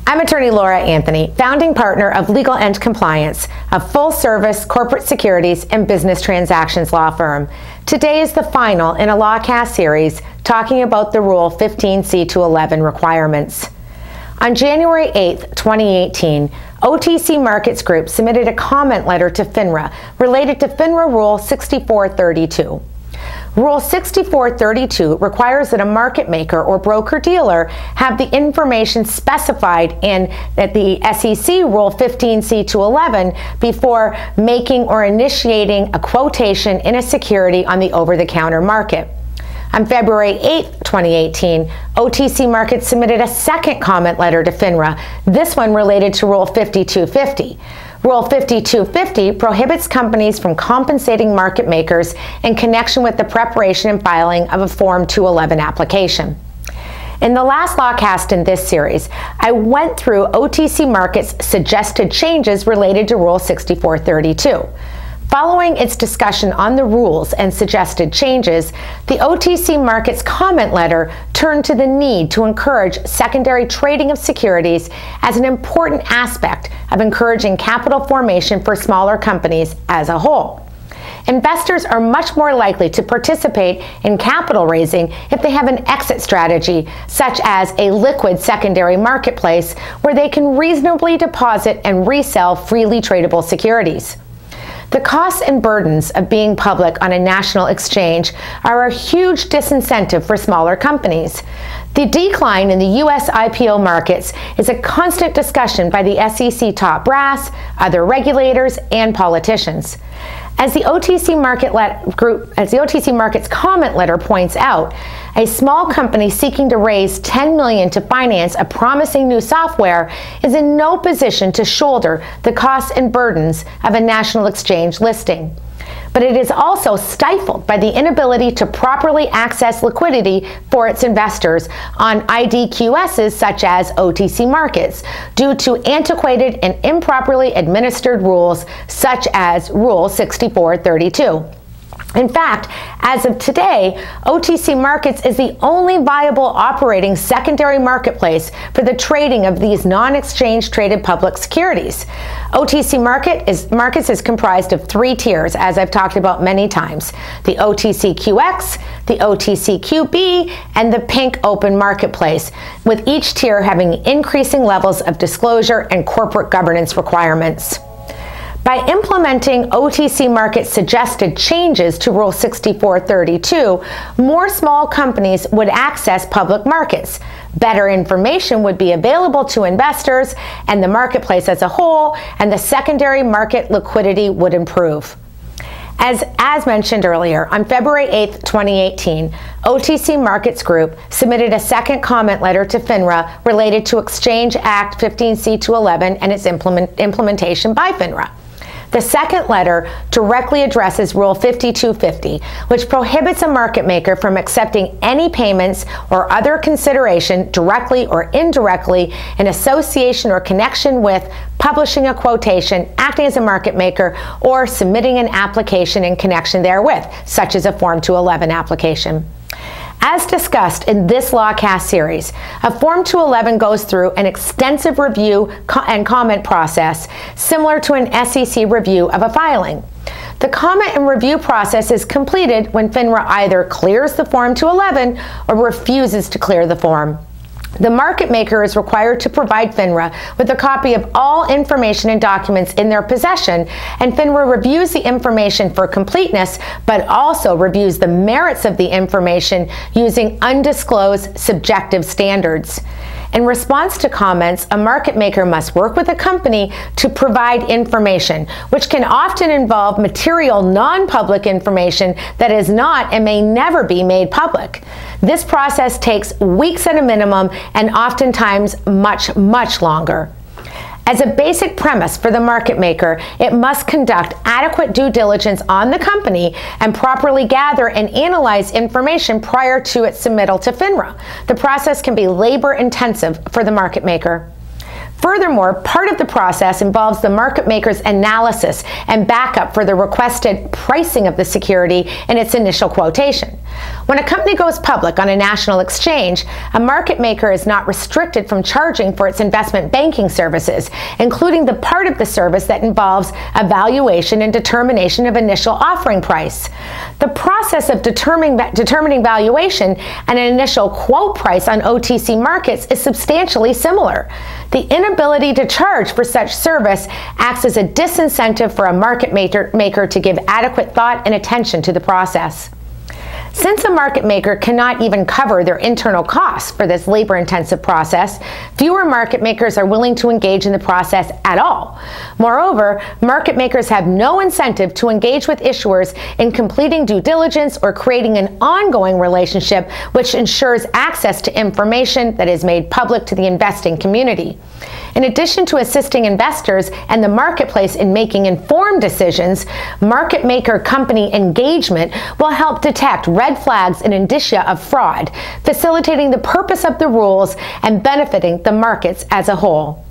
I'm attorney Laura Anthony, founding partner of Legal and Compliance, a full-service corporate securities and business transactions law firm. Today is the final in a LawCast series talking about the Rule 15c-11 requirements. On January 8, 2018, OTC Markets Group submitted a comment letter to FINRA related to FINRA Rule 6432. Rule 6432 requires that a market maker or broker-dealer have the information specified in the SEC Rule 15c-11 before making or initiating a quotation in a security on the over-the-counter market. On February 8, 2018, OTC Markets submitted a second comment letter to FINRA, this one related to Rule 5250. Rule 5250 prohibits companies from compensating market makers in connection with the preparation and filing of a Form 211 application. In the last LawCast in this series, I went through OTC Markets' suggested changes related to Rule 6432. Following its discussion on the rules and suggested changes, the OTC Markets comment letter turned to the need to encourage secondary trading of securities as an important aspect of encouraging capital formation for smaller companies as a whole. Investors are much more likely to participate in capital raising if they have an exit strategy, such as a liquid secondary marketplace where they can reasonably deposit and resell freely tradable securities. The costs and burdens of being public on a national exchange are a huge disincentive for smaller companies. The decline in the U.S. IPO markets is a constant discussion by the SEC top brass, other regulators, and politicians. As the OTC Markets comment letter points out, a small company seeking to raise $10 million to finance a promising new software is in no position to shoulder the costs and burdens of a national exchange listing. But it is also stifled by the inability to properly access liquidity for its investors on IDQSs such as OTC Markets due to antiquated and improperly administered rules such as Rule 6432. In fact, as of today, OTC Markets is the only viable operating secondary marketplace for the trading of these non-exchange traded public securities. OTC Markets is comprised of three tiers, as I've talked about many times: the OTCQX, the OTCQB, and the Pink Open Marketplace, with each tier having increasing levels of disclosure and corporate governance requirements. By implementing OTC Markets' suggested changes to Rule 6432, more small companies would access public markets. Better information would be available to investors and the marketplace as a whole, and the secondary market liquidity would improve. As mentioned earlier, on February 8, 2018, OTC Markets Group submitted a second comment letter to FINRA related to Exchange Act 15c-11 and its implementation by FINRA. The second letter directly addresses Rule 5250, which prohibits a market maker from accepting any payments or other consideration directly or indirectly in association or connection with publishing a quotation, acting as a market maker, or submitting an application in connection therewith, such as a Form 211 application. As discussed in this LawCast series, a Form 211 goes through an extensive review and comment process similar to an SEC review of a filing. The comment and review process is completed when FINRA either clears the Form 211 or refuses to clear the form. The market maker is required to provide FINRA with a copy of all information and documents in their possession, and FINRA reviews the information for completeness, but also reviews the merits of the information using undisclosed subjective standards. In response to comments, a market maker must work with a company to provide information, which can often involve material non-public information that is not and may never be made public. This process takes weeks at a minimum and oftentimes much longer. As a basic premise for the market maker, it must conduct adequate due diligence on the company and properly gather and analyze information prior to its submittal to FINRA. The process can be labor-intensive for the market maker. Furthermore, part of the process involves the market maker's analysis and backup for the requested pricing of the security in its initial quotation. When a company goes public on a national exchange, a market maker is not restricted from charging for its investment banking services, including the part of the service that involves evaluation and determination of initial offering price. The process of determining valuation and an initial quote price on OTC markets is substantially similar. The inability to charge for such service acts as a disincentive for a market maker to give adequate thought and attention to the process. Since a market maker cannot even cover their internal costs for this labor-intensive process, fewer market makers are willing to engage in the process at all. Moreover, market makers have no incentive to engage with issuers in completing due diligence or creating an ongoing relationship which ensures access to information that is made public to the investing community. In addition to assisting investors and the marketplace in making informed decisions, market maker company engagement will help detect red flags and indicia of fraud, facilitating the purpose of the rules and benefiting the markets as a whole.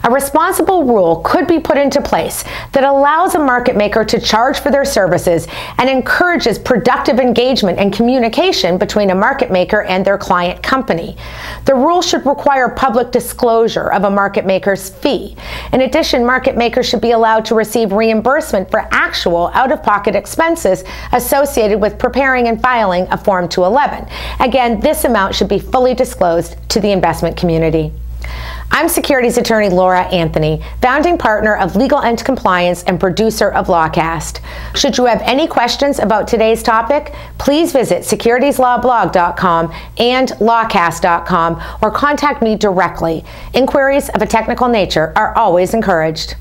A responsible rule could be put into place that allows a market maker to charge for their services and encourages productive engagement and communication between a market maker and their client company. The rule should require public disclosure of a market maker's fee. In addition, market makers should be allowed to receive reimbursement for actual out-of-pocket expenses associated with preparing and filing a Form 211. Again, this amount should be fully disclosed to the investment community. I'm securities attorney Laura Anthony, founding partner of Legal and Compliance and producer of LawCast. Should you have any questions about today's topic, please visit securitieslawblog.com and lawcast.com or contact me directly. Inquiries of a technical nature are always encouraged.